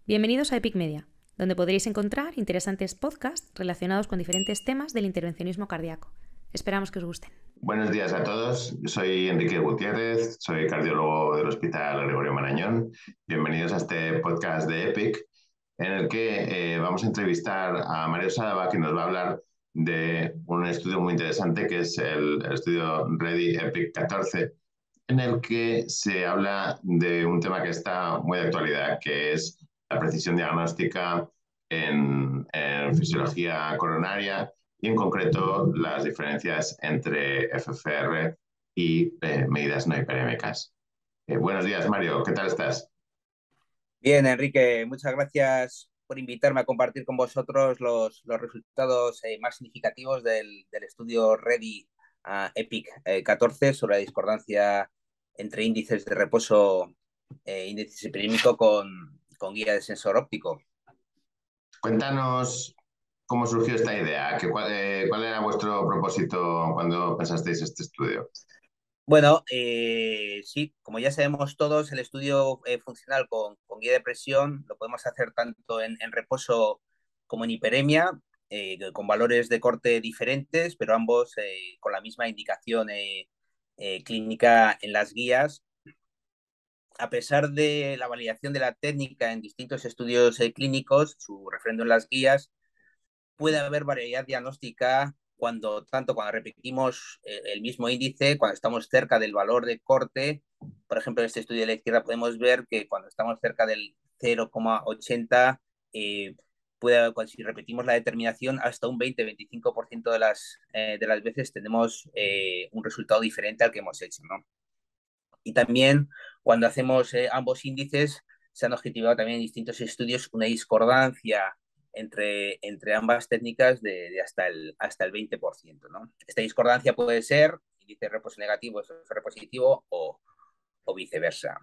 Bienvenidos a Epic Media, donde podréis encontrar interesantes podcasts relacionados con diferentes temas del intervencionismo cardíaco. Esperamos que os gusten. Buenos días a todos, yo soy Enrique Gutiérrez, soy cardiólogo del Hospital Gregorio Marañón. Bienvenidos a este podcast de Epic, en el que vamos a entrevistar a Mario Sadava, que nos va a hablar de un estudio muy interesante, que es el estudio Ready Epic 14, en el que se habla de un tema que está muy de actualidad, que es la precisión diagnóstica en fisiología coronaria y en concreto las diferencias entre FFR y medidas no hiperémicas. Buenos días, Mario, ¿qué tal estás? Bien, Enrique, muchas gracias por invitarme a compartir con vosotros los resultados más significativos del estudio Ready Epic 14 sobre la discordancia entre índices de reposo índice epidémico con guía de sensor óptico. Cuéntanos cómo surgió esta idea, cuál era vuestro propósito cuando pensasteis este estudio. Bueno, sí, como ya sabemos todos, el estudio funcional con guía de presión lo podemos hacer tanto en reposo como en hiperemia, con valores de corte diferentes, pero ambos con la misma indicación clínica en las guías. A pesar de la validación de la técnica en distintos estudios clínicos, su refrendo en las guías, puede haber variabilidad diagnóstica tanto cuando repetimos el mismo índice, cuando estamos cerca del valor de corte. Por ejemplo, en este estudio de la izquierda podemos ver que cuando estamos cerca del 0,80, puede haber, si repetimos la determinación, hasta un 20-25% de las veces tenemos un resultado diferente al que hemos hecho, ¿no? Y también cuando hacemos ambos índices, se han objetivado también en distintos estudios una discordancia entre ambas técnicas de hasta el 20%, ¿no? Esta discordancia puede ser índice de reposo negativo, FR positivo o viceversa.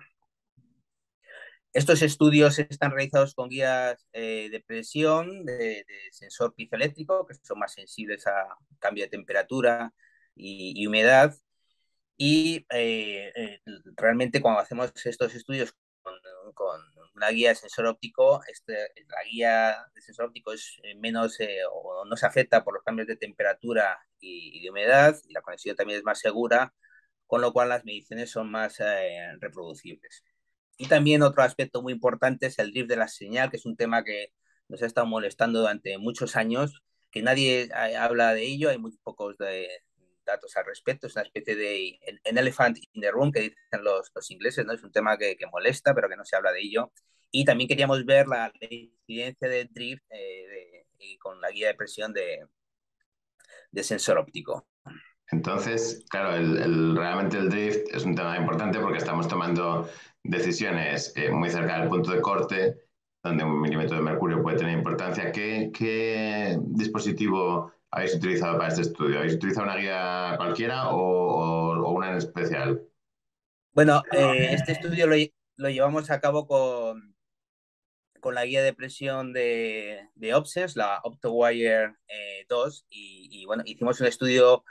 Estos estudios están realizados con guías de presión de sensor piezoeléctrico, que son más sensibles a cambio de temperatura y humedad. Y realmente cuando hacemos estos estudios con una guía de sensor óptico, la guía de sensor óptico es menos o no se afecta por los cambios de temperatura y de humedad, y la conexión también es más segura, con lo cual las mediciones son más reproducibles. Y también otro aspecto muy importante es el drift de la señal, que es un tema que nos ha estado molestando durante muchos años, que nadie habla de ello, hay muy pocos datos al respecto, es una especie de an elephant in the room que dicen los ingleses, ¿no? Es un tema que molesta, pero que no se habla de ello. Y también queríamos ver la incidencia de drift con la guía de presión de sensor óptico. Entonces, claro, realmente el drift es un tema importante porque estamos tomando decisiones muy cerca del punto de corte, donde un milímetro de mercurio puede tener importancia. ¿Qué dispositivo habéis utilizado para este estudio? ¿Habéis utilizado una guía cualquiera o una en especial? Bueno, este estudio lo llevamos a cabo con la guía de presión de OPSES, la OptoWire 2, y bueno, hicimos un estudio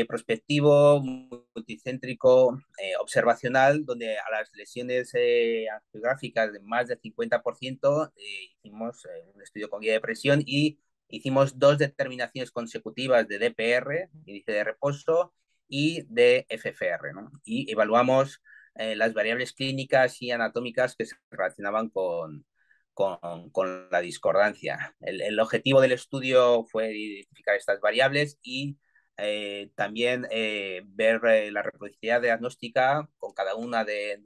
prospectivo, multicéntrico, observacional, donde a las lesiones angiográficas de más del 50% hicimos un estudio con guía de presión y hicimos dos determinaciones consecutivas de DPR, índice de reposo, y de FFR, ¿no? Y evaluamos las variables clínicas y anatómicas que se relacionaban con la discordancia. El objetivo del estudio fue identificar estas variables y también ver la reproducibilidad diagnóstica con cada una de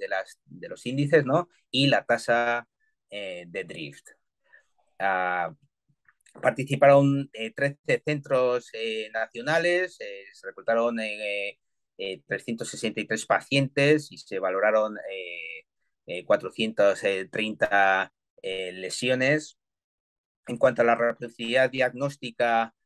los índices, ¿no? Y la tasa de drift. Participaron 13 centros nacionales, se reclutaron 363 pacientes y se valoraron 430 lesiones. En cuanto a la reproducibilidad diagnóstica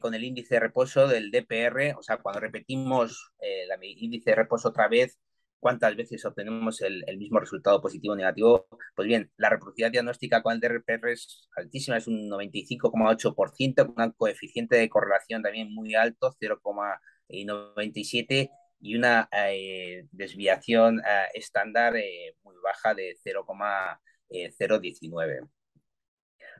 con el índice de reposo del DPR, o sea, cuando repetimos el índice de reposo otra vez, cuántas veces obtenemos el mismo resultado positivo o negativo. Pues bien, la reproducibilidad diagnóstica con el DPR es altísima, es un 95,8%, con un coeficiente de correlación también muy alto, 0,97, y una desviación estándar muy baja de 0,5. 0,19.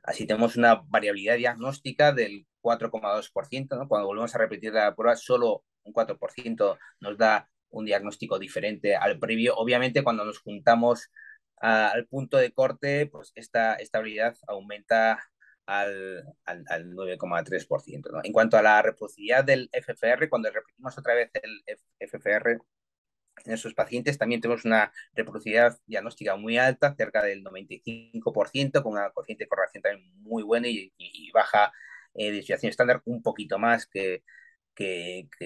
Así tenemos una variabilidad diagnóstica del 4,2%, ¿no? Cuando volvemos a repetir la prueba, solo un 4% nos da un diagnóstico diferente al previo. Obviamente, cuando nos juntamos al punto de corte, pues esta estabilidad aumenta al 9,3%, ¿no? En cuanto a la reproducibilidad del FFR, cuando repetimos otra vez el FFR en esos pacientes, también tenemos una reproducibilidad diagnóstica muy alta, cerca del 95%, con una cociente de correlación también muy buena y baja desviación estándar, un poquito más que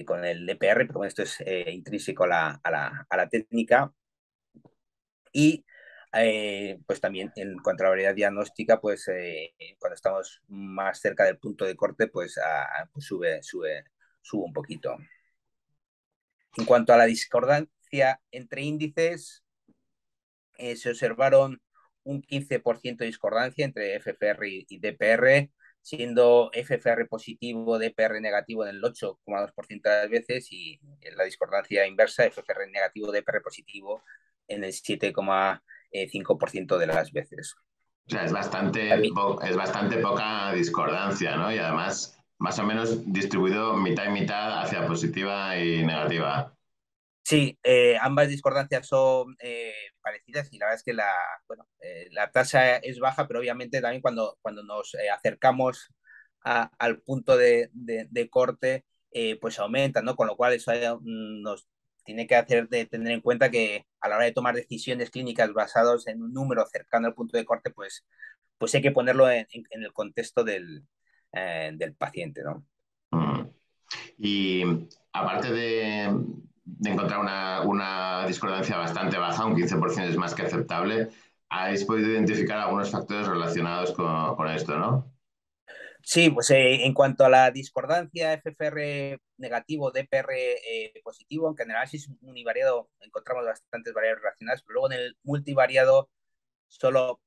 con el EPR, pero bueno, esto es intrínseco a la técnica. Y pues también en cuanto a la variedad diagnóstica, pues cuando estamos más cerca del punto de corte, pues, pues sube un poquito. En cuanto a la discordancia entre índices, se observaron un 15% de discordancia entre FFR y DPR, siendo FFR positivo, DPR negativo en el 8,2% de las veces y la discordancia inversa, FFR negativo, DPR positivo en el 7,5% de las veces. O sea, es bastante poca discordancia, ¿no? Y además, más o menos distribuido mitad y mitad hacia positiva y negativa. Sí, ambas discordancias son parecidas y la verdad es que la tasa es baja, pero obviamente también cuando nos acercamos al punto de corte, pues aumenta, ¿no? Con lo cual eso nos tiene que hacer de tener en cuenta que a la hora de tomar decisiones clínicas basadas en un número cercano al punto de corte, pues hay que ponerlo en el contexto del paciente, ¿no? Y aparte de encontrar una discordancia bastante baja, un 15% es más que aceptable, habéis podido identificar algunos factores relacionados con esto, ¿no? Sí, pues en cuanto a la discordancia FFR negativo, DPR positivo, aunque en el análisis univariado encontramos bastantes variables relacionadas, pero luego en el multivariado solo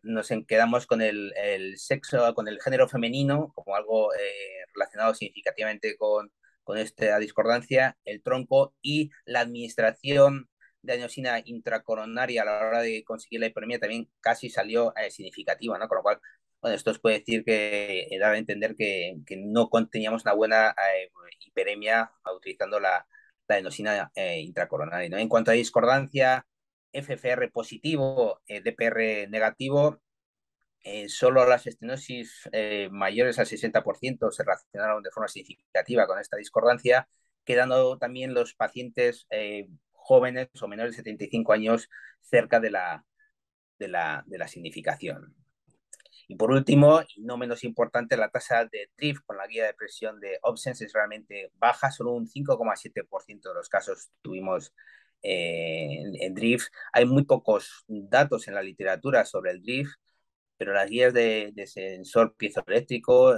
nos quedamos con el sexo, con el género femenino, como algo relacionado significativamente con esta discordancia, el tronco y la administración de adenosina intracoronaria a la hora de conseguir la hiperemia también casi salió significativa, ¿no? Con lo cual, bueno, esto os puede decir que da a entender que no teníamos una buena hiperemia utilizando la adenosina intracoronaria, ¿no? En cuanto a discordancia, FFR positivo, DPR negativo, solo las estenosis mayores al 60% se relacionaron de forma significativa con esta discordancia, quedando también los pacientes jóvenes o menores de 75 años cerca de la significación. Y por último, y no menos importante, la tasa de drift con la guía de presión de Obsens es realmente baja, solo un 5,7% de los casos tuvimos en drift. Hay muy pocos datos en la literatura sobre el drift, pero las guías de sensor piezoeléctrico,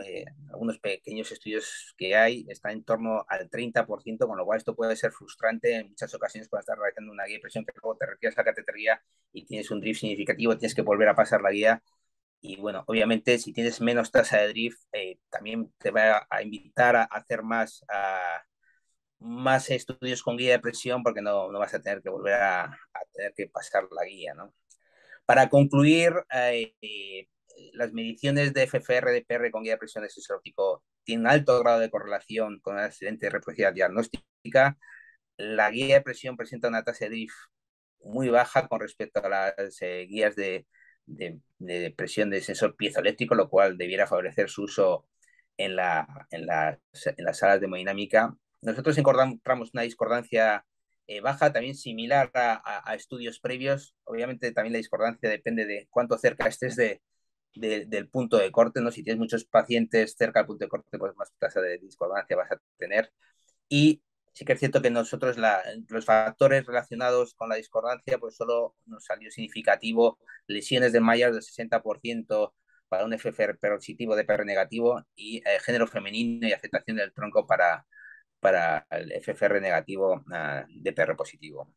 algunos pequeños estudios que hay, están en torno al 30%, con lo cual esto puede ser frustrante en muchas ocasiones cuando estás realizando una guía de presión que luego te retiras la catetería y tienes un drift significativo, tienes que volver a pasar la guía. Y bueno, obviamente si tienes menos tasa de drift, también te va a invitar a hacer más estudios con guía de presión porque no vas a tener que volver a tener que pasar la guía, ¿no? Para concluir, las mediciones de FFR, DPR con guía de presión de sensor óptico tienen un alto grado de correlación con una excelente reproducibilidad diagnóstica. La guía de presión presenta una tasa de drift muy baja con respecto a las guías de presión de sensor piezoeléctrico, lo cual debiera favorecer su uso en las salas de hemodinámica. Nosotros encontramos una discordancia baja, también similar a estudios previos. Obviamente también la discordancia depende de cuánto cerca estés del punto de corte, ¿no? Si tienes muchos pacientes cerca del punto de corte, pues más tasa de discordancia vas a tener. Y sí que es cierto que nosotros los factores relacionados con la discordancia, pues solo nos salió significativo lesiones de Mayer del 60% para un FFR positivo, DPR negativo, y género femenino y afectación del tronco para el FFR negativo, DPR positivo.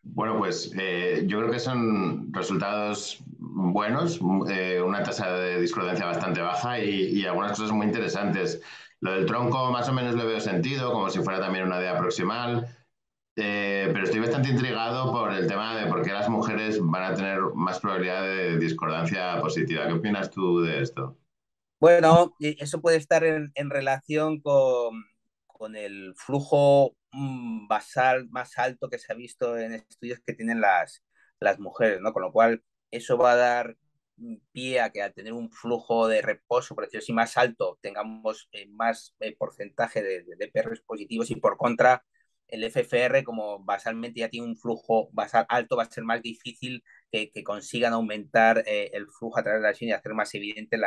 Bueno, pues yo creo que son resultados buenos, una tasa de discordancia bastante baja y algunas cosas muy interesantes. Lo del tronco más o menos le veo sentido, como si fuera también una idea proximal. pero estoy bastante intrigado por el tema de por qué las mujeres van a tener más probabilidad de discordancia positiva. ¿Qué opinas tú de esto? Bueno, eso puede estar en relación con el flujo basal más alto que se ha visto en estudios que tienen las mujeres, ¿no? Con lo cual, eso va a dar pie a que al tener un flujo de reposo, por decirlo así, más alto, tengamos más porcentaje de PRs positivos y por contra, el FFR, como basalmente ya tiene un flujo basal alto, va a ser más difícil que consigan aumentar el flujo a través de la lesión y hacer más evidente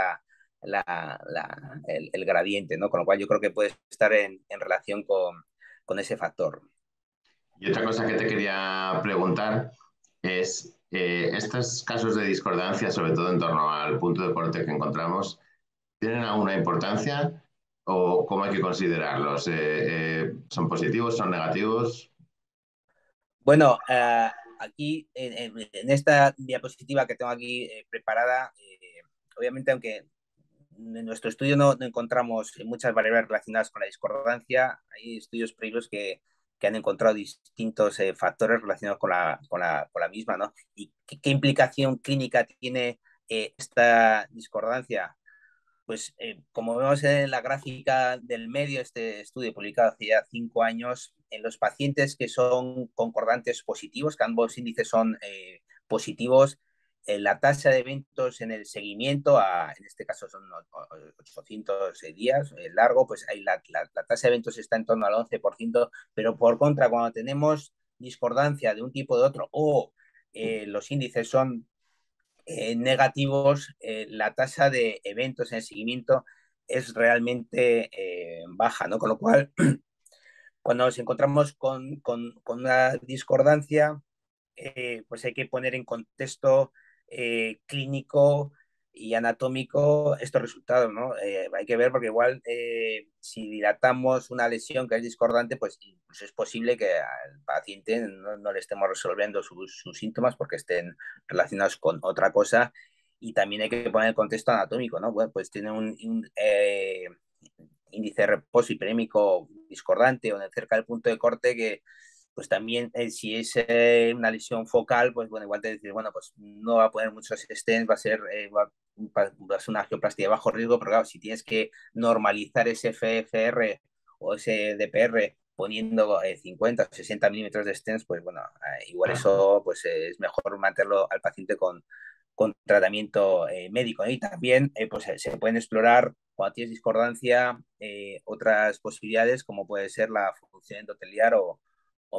el gradiente, ¿no? Con lo cual yo creo que puede estar en relación con ese factor. Y otra cosa que te quería preguntar es, estos casos de discordancia, sobre todo en torno al punto de corte que encontramos, ¿tienen alguna importancia o cómo hay que considerarlos? ¿Son positivos, son negativos? Bueno, aquí en esta diapositiva que tengo aquí preparada, obviamente aunque en nuestro estudio no encontramos muchas variables relacionadas con la discordancia, hay estudios previos que han encontrado distintos factores relacionados con la misma, ¿no? ¿Y qué implicación clínica tiene esta discordancia? Pues como vemos en la gráfica del medio, este estudio publicado hace ya 5 años, en los pacientes que son concordantes positivos, que ambos índices son positivos, la tasa de eventos en el seguimiento, en este caso son 800 días largo, pues ahí la tasa de eventos está en torno al 11%, pero por contra, cuando tenemos discordancia de un tipo o de otro, o los índices son negativos, la tasa de eventos en el seguimiento es realmente baja, ¿no? Con lo cual, cuando nos encontramos con una discordancia, pues hay que poner en contexto clínico y anatómico estos resultados, ¿no? Hay que ver porque igual si dilatamos una lesión que es discordante, pues incluso es posible que al paciente no le estemos resolviendo sus síntomas porque estén relacionados con otra cosa y también hay que poner el contexto anatómico, ¿no? Bueno, pues tiene un índice de reposo hiperémico discordante o cerca del punto de corte que pues también si es una lesión focal, pues bueno, igual te decir, bueno, pues no va a poner muchos stents, va a ser una angioplastia de bajo riesgo, pero claro, si tienes que normalizar ese FFR o ese DPR poniendo 50 o 60 milímetros de stents, pues bueno, igual eso pues es mejor mantenerlo al paciente con tratamiento médico, ¿eh? Y también pues, se pueden explorar cuando tienes discordancia otras posibilidades como puede ser la función endoteliar o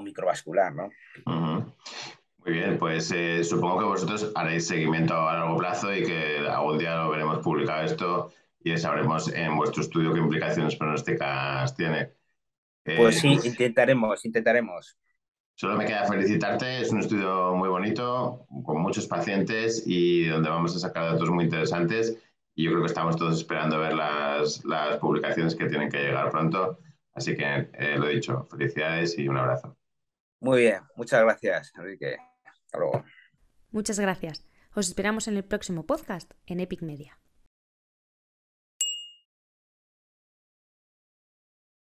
microvascular, ¿no? Ujú. Muy bien, pues supongo que vosotros haréis seguimiento a largo plazo y que algún día lo veremos publicado esto y sabremos en vuestro estudio qué implicaciones pronósticas tiene. Pues sí, Pues intentaremos. solo me queda felicitarte, es un estudio muy bonito, con muchos pacientes y donde vamos a sacar datos muy interesantes y yo creo que estamos todos esperando ver las publicaciones que tienen que llegar pronto. Así que lo dicho, felicidades y un abrazo. Muy bien, muchas gracias, Enrique. Hasta luego. Muchas gracias. Os esperamos en el próximo podcast en Epic Media.